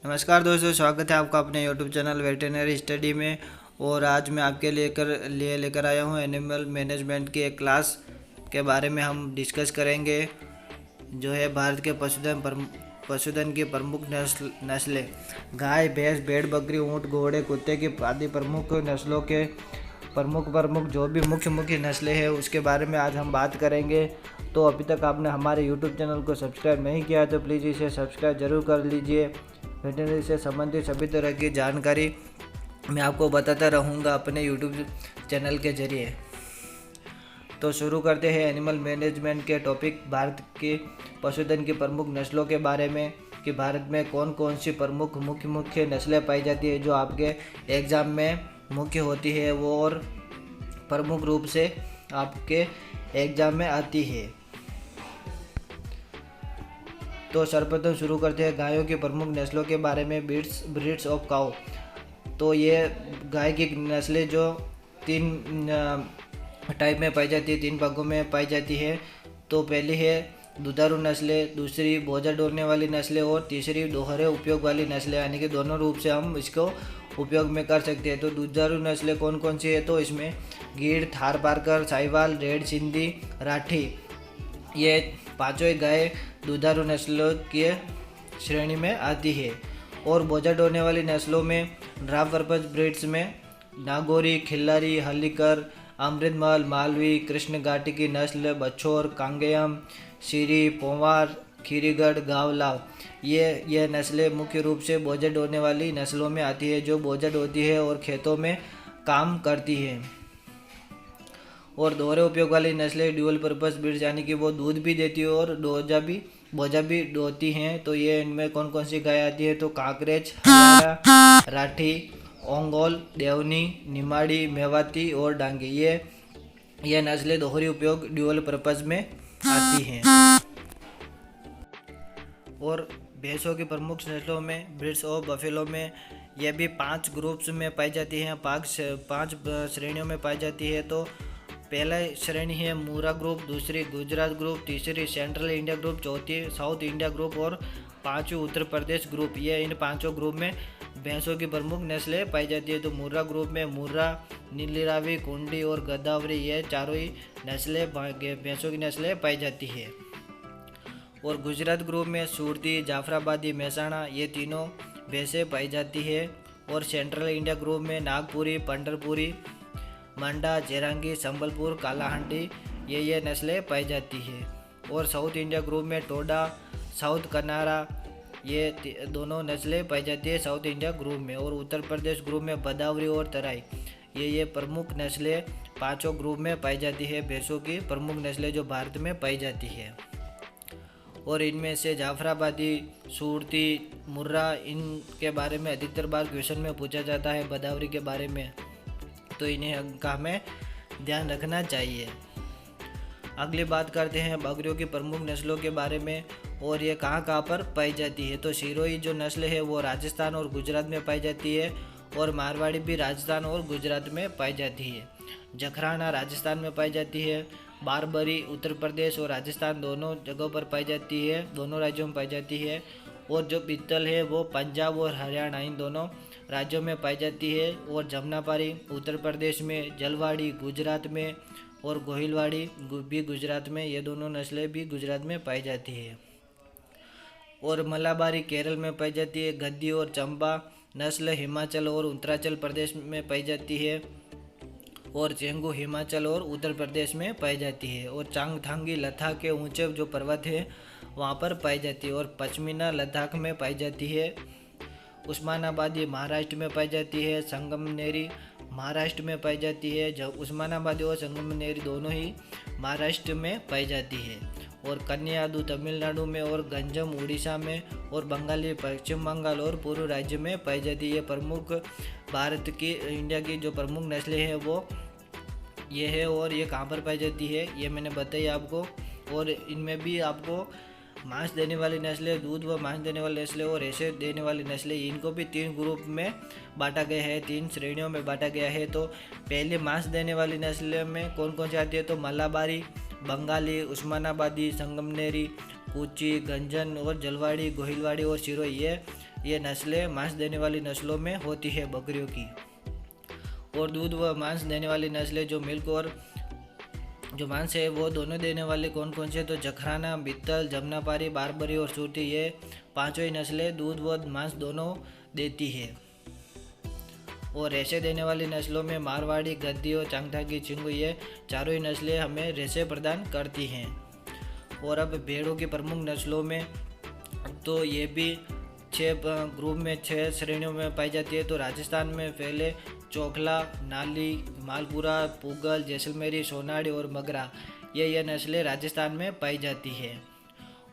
नमस्कार दोस्तों, स्वागत है आपका अपने यूट्यूब चैनल वेटरनरी स्टडी में। और आज मैं आपके लेकर आया हूँ एनिमल मैनेजमेंट की एक क्लास के बारे में हम डिस्कस करेंगे, जो है भारत के पशुधन की प्रमुख नस्लें। गाय, भैंस, भेड़, बकरी, ऊँट, घोड़े, कुत्ते की आदि प्रमुख नस्लों के प्रमुख जो भी मुख्य नस्लें हैं उसके बारे में आज हम बात करेंगे। तो अभी तक आपने हमारे यूट्यूब चैनल को सब्सक्राइब नहीं किया तो प्लीज़ इसे सब्सक्राइब जरूर कर लीजिए। वेटरनरी से संबंधित सभी तरह की जानकारी मैं आपको बताता रहूँगा अपने यूट्यूब चैनल के जरिए। तो शुरू करते हैं एनिमल मैनेजमेंट के टॉपिक, भारत के पशुधन की प्रमुख नस्लों के बारे में कि भारत में कौन कौन सी प्रमुख मुख्य नस्लें पाई जाती है जो आपके एग्ज़ाम में मुख्य होती है वो और प्रमुख रूप से आपके एग्ज़ाम में आती है। तो सर्वप्रथम शुरू करते हैं गायों की प्रमुख नस्लों के बारे में। Breeds of cow. तो ये गाय की नस्लें जो तीन टाइप में पाई जाती है, तीन भागों में पाई जाती है। तो पहली है दुधारू नस्लें, दूसरी बोझा ढोने वाली नस्लें और तीसरी दोहरे उपयोग वाली नस्लें, यानी कि दोनों रूप से हम इसको उपयोग में कर सकते हैं। तो दुधारू नस्लें कौन कौन सी है? तो इसमें गीर, थारपारकर, साहिवाल, रेड सिंधी, राठी, ये पांचों ही गाय दुधारू नस्लों की श्रेणी में आती है। और बोझा ढोने वाली नस्लों में ड्राफ पर्पज ब्रीड्स में नागौरी, खिल्लारी, हल्लीकर, अमृतमहल, मालवी, कृष्ण घाटी की नस्ल, बछौर, कांगेयम, सीरी, पोवार, खीरीगढ़, गावलाव, ये नस्लें मुख्य रूप से बोझा ढोने वाली नस्लों में आती है, जो बोझा ढोती है और खेतों में काम करती है। और दोहरे उपयोग वाली नस्लें ड्यूअल पर्पस ब्रीड्स, यानी कि वो दूध भी देती है और बोझा भी ढोती हैं। तो ये इनमें कौन कौन सी गाय आती है? तो कांकरेज, हरियाणा, राठी, ओंगोल, देवनी, निमाड़ी, मेवाती और डांगी, ये नस्लें दोहरी उपयोग ड्यूअल पर्पस में आती हैं। और भैंसों की प्रमुख नस्लों में ब्रीड्स ऑफ बफेलो में यह भी 5 ग्रुप्स में पाई जाती हैं, 5 श्रेणियों में पाई जाती है। तो पहला श्रेणी है मूरा ग्रुप, दूसरी गुजरात ग्रुप, तीसरी सेंट्रल इंडिया ग्रुप, चौथी साउथ इंडिया ग्रुप और पांचवी उत्तर प्रदेश ग्रुप। ये इन पांचों ग्रुप में भैंसों की प्रमुख नस्लें पाई जाती है। तो मूर्रा ग्रुप में मूर्रा, नीली रावी, कुंडी और गोदावरी, ये चारों ही नस्लें भैंसों की नस्लें पाई जाती है। और गुजरात ग्रुप में सूरती, जाफराबादी, महसाणा, ये तीनों भैंसें पाई जाती है। और सेंट्रल इंडिया ग्रुप में नागपुरी, पंढरपुरी, मंडा, जेरांगी, संबलपुर, कालाहांडी, ये नस्लें पाई जाती है। और साउथ इंडिया ग्रुप में टोडा, साउथ कनारा, ये दोनों नस्लें पाई जाती है साउथ इंडिया ग्रुप में। और उत्तर प्रदेश ग्रुप में बदावरी और तराई, ये प्रमुख नस्लें पांचों ग्रुप में पाई जाती है, भैंसों की प्रमुख नस्लें जो भारत में पाई जाती है। और इनमें से जाफराबादी, सूरती, मुर्रा, इनके बारे में अधिकतर बार क्वेश्चन में पूछा जाता है, बदावरी के बारे में, तो इन्हें का हमें ध्यान रखना चाहिए। अगली बात करते हैं बकरियों की प्रमुख नस्लों के बारे में और ये कहाँ पर पाई जाती है। तो सिरोही जो नस्ल है वो राजस्थान और गुजरात में पाई जाती है, और मारवाड़ी भी राजस्थान और गुजरात में पाई जाती है। जखराना राजस्थान में पाई जाती है। बारबरी उत्तर प्रदेश और राजस्थान दोनों जगहों पर पाई जाती है, दोनों राज्यों में पाई जाती है। और जो पीतल है वो पंजाब और हरियाणा, इन दोनों राज्यों में पाई जाती है। और जमनापारी उत्तर प्रदेश में, जलवाड़ी गुजरात में और गोहिलवाड़ी भी गुजरात में, ये दोनों नस्लें भी गुजरात में पाई जाती है। और मलाबारी केरल में पाई जाती है। गद्दी और चंबा नस्ल हिमाचल और उत्तरांचल प्रदेश में पाई जाती है। और चेंगू हिमाचल और उत्तर प्रदेश में पाई जाती है। और चांगथांगी लद्दाख के ऊंचे जो पर्वत है वहाँ पर पाई जाती है। और पश्मीना लद्दाख में पाई जाती है। उस्मानाबादी महाराष्ट्र में पाई जाती है। संगमनेरी महाराष्ट्र में पाई जाती है। जब उस्मानाबादी और संगमनेरी दोनों ही महाराष्ट्र में पाई जाती है। और कन्यादु तमिलनाडु में और गंजम उड़ीसा में और बंगाली पश्चिम बंगाल और पूर्व राज्य में पाई जाती है। प्रमुख भारत की इंडिया की जो प्रमुख नस्लें हैं वो ये है। और ये कहाँ पर पाई जाती है ये मैंने बताई आपको। और इनमें भी आपको मांस देने वाली नस्लें, दूध व मांस देने वाली नस्लें और रेशे देने वाली नस्लें, इनको भी 3 ग्रुप में बांटा गया है, 3 श्रेणियों में बांटा गया है। तो पहले मांस देने वाली नस्लें में कौन कौन सी आती है? तो मलाबारी, बंगाली, उस्मानाबादी, संगमनेरी, कूची, गंजन और जलवाड़ी, गोहिलवाड़ी और सिरोही, ये ये नस्लें मांस देने वाली नस्लों में होती है बकरियों की। और दूध व मांस देने वाली नस्लें जो मिल्क और जो मांस है वो दोनों देने वाले कौन कौन से, तो जखराना, बित्तल, जमनापारी, बारबरी और सूरती, ये पांचों ही नस्लें दूध व मांस दोनों देती है। और रेशे देने वाली नस्लों में मारवाड़ी, गद्दी और चांगथांगी, चिंगू, ये चारों ही नस्लें हमें रेशे प्रदान करती हैं। और अब भेड़ों की प्रमुख नस्लों में तो ये भी 6 ग्रुप में 6 श्रेणियों में पाई जाती है। तो राजस्थान में पहले चोखला, नाली, मालपुरा, पूगल, जैसलमेरी, सोनाड़ी और मगरा, ये नस्लें राजस्थान में पाई जाती है।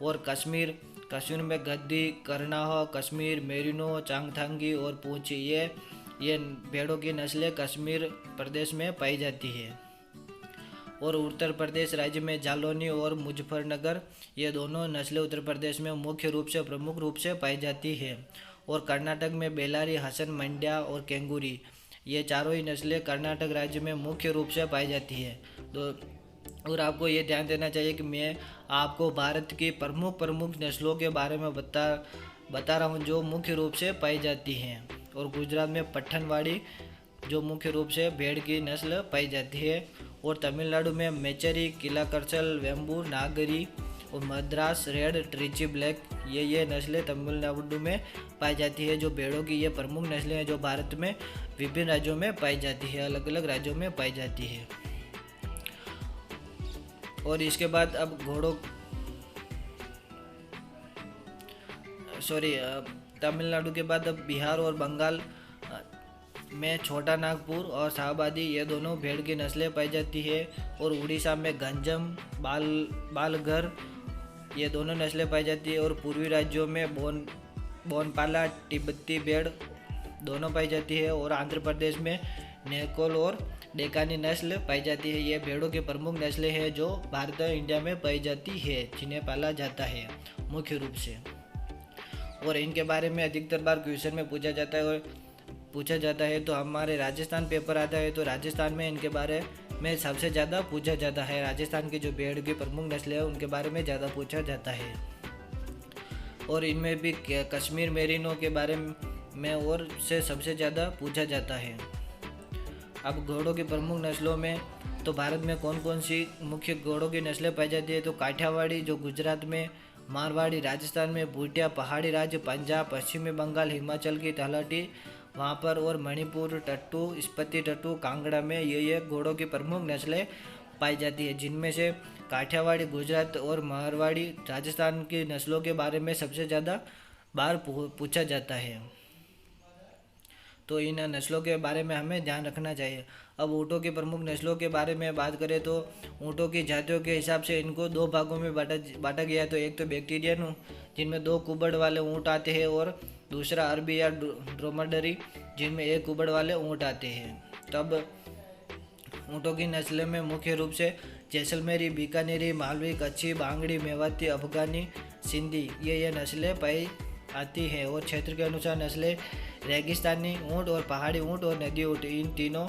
और कश्मीर में गद्दी, करनाह, कश्मीर, मेरिनो, चांगथांगी और पूंछी, ये भेड़ों की नस्लें कश्मीर प्रदेश में पाई जाती है। और उत्तर प्रदेश राज्य में जालौनी और मुजफ्फरनगर, ये दोनों नस्लें उत्तर प्रदेश में मुख्य रूप से प्रमुख रूप से पाई जाती है। और कर्नाटक में बेलारी, हसन, मंड्या और केंगुरी, ये चारों ही नस्लें कर्नाटक राज्य में मुख्य रूप से पाई जाती है। तो और आपको ये ध्यान देना चाहिए कि मैं आपको भारत की प्रमुख नस्लों के बारे में बता रहा हूँ जो मुख्य रूप से पाई जाती हैं। और गुजरात में पट्ठनवाड़ी जो मुख्य रूप से भेड़ की नस्ल पाई जाती है। और तमिलनाडु में मेचरी, किलाकरसल, वेम्बूर, नागरी और मद्रास रेड, ट्रिची ब्लैक, ये नस्लें तमिलनाडु में पाई जाती है। जो भेड़ों की ये प्रमुख नस्लें हैं जो भारत में विभिन्न राज्यों में पाई जाती है, अलग अलग राज्यों में पाई जाती है। और इसके बाद अब तमिलनाडु के बाद अब बिहार और बंगाल में छोटा नागपुर और शाहबादी, ये दोनों भेड़ की नस्लें पाई जाती है। और उड़ीसा में गंजम, बालघर, ये दोनों नस्लें पाई जाती है। और पूर्वी राज्यों में बोनपाला, तिब्बती भेड़ दोनों पाई जाती है। और आंध्र प्रदेश में नेकोल और डेकानी नस्ल पाई जाती है। ये भेड़ों की प्रमुख नस्लें हैं जो भारत और इंडिया में पाई जाती है, जिन्हें पाला जाता है मुख्य रूप से। और इनके बारे में अधिकतर बार क्वेश्चन में पूछा जाता है तो हमारे राजस्थान पेपर आता है तो राजस्थान में इनके बारे में सबसे ज़्यादा पूछा जाता है। राजस्थान की जो भेड़ की प्रमुख नस्लें हैं उनके बारे में ज़्यादा पूछा जाता है। और इनमें भी कश्मीर मेरिनो के बारे में और से सबसे ज़्यादा पूछा जाता है। अब घोड़ों की प्रमुख नस्लों में तो भारत में कौन कौन सी मुख्य घोड़ों की नस्लें पाई जाती है, तो काठियावाड़ी जो गुजरात में, मारवाड़ी राजस्थान में, भूटिया पहाड़ी राज्य पंजाब, पश्चिमी बंगाल, हिमाचल की तलहटी वहाँ पर, और मणिपुर टट्टू, स्पति टट्टू कांगड़ा में, ये घोड़ों की प्रमुख नस्लें पाई जाती है। जिनमें से काठियावाड़ी गुजरात और मारवाड़ी राजस्थान की नस्लों के बारे में सबसे ज़्यादा बार पूछा जाता है। तो इन नस्लों के बारे में हमें ध्यान रखना चाहिए। अब ऊँटों की प्रमुख नस्लों के बारे में बात करें तो ऊँटों की जातियों के हिसाब से इनको 2 भागों में बांटा गया है। तो एक तो बैक्टीरियन जिनमें 2 कुबड़ वाले ऊँट आते हैं, और दूसरा अरबी या ड्रोमेडरी जिनमें 1 कुबड़ वाले ऊँट आते हैं। तब ऊँटों की नस्लें में मुख्य रूप से जैसलमेरी, बीकानेरी, मालवी, कच्छी, बांगड़ी, मेवाती, अफगानी, सिंधी, ये नस्लें पाई आती हैं। और क्षेत्र के अनुसार नस्लें रेगिस्तानी ऊँट और पहाड़ी ऊँट और नदी ऊँट, इन तीनों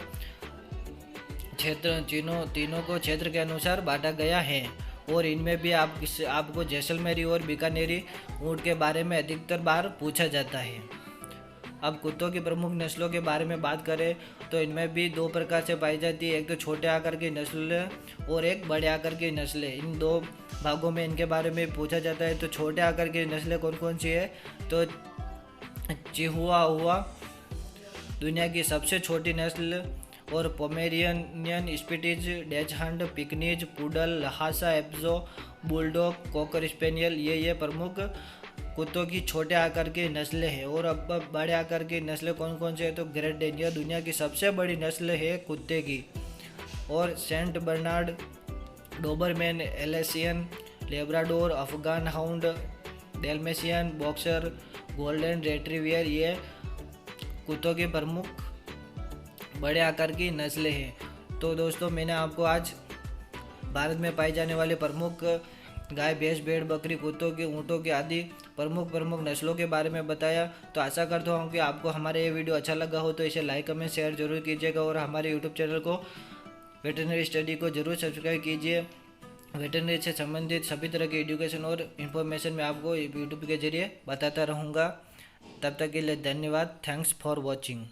को क्षेत्र के अनुसार बांटा गया है। और इनमें भी आपको जैसलमेरी और बीकानेरी ऊँट के बारे में अधिकतर बार पूछा जाता है। अब कुत्तों की प्रमुख नस्लों के बारे में बात करें तो इनमें भी 2 प्रकार से पाई जाती है, एक तो छोटे आकार की नस्ल और एक बड़े आकार की नस्लें। इन 2 भागों में इनके बारे में पूछा जाता है। तो छोटे आकार की नस्लें कौन कौन सी है, तो चिहुआहुआ दुनिया की सबसे छोटी नस्ल, और Pomeranian, Spitz, dachshund, Pekingese, poodle, Lhasa, Apso, bulldog, cocker spaniel, ये प्रमुख कुत्तों की छोटे आकार की नस्लें हैं। और अब बड़े आकार की नस्लें कौन कौन से है, तो ग्रेट डेन, यह दुनिया की सबसे बड़ी नस्ल है कुत्ते की। और Saint Bernard, Doberman, Alsatian, Labrador, Afghan hound, Dalmatian, boxer, golden retriever, ये कुत्तों की प्रमुख बड़े आकार की नस्लें हैं। तो दोस्तों मैंने आपको आज भारत में पाई जाने वाले प्रमुख गाय, भैंस, भेड़, बकरी, कुत्तों के, ऊँटों के आदि प्रमुख नस्लों के बारे में बताया। तो आशा करता हूँ कि आपको हमारा ये वीडियो अच्छा लगा हो तो इसे लाइक, कमेंट, शेयर जरूर कीजिएगा। और हमारे यूट्यूब चैनल को वेटरनरी स्टडी को जरूर सब्सक्राइब कीजिए। वेटरनरी से संबंधित सभी तरह के एजुकेशन और इन्फॉर्मेशन मैं आपको यूट्यूब के जरिए बताता रहूँगा। तब तक के लिए धन्यवाद। Thanks for watching.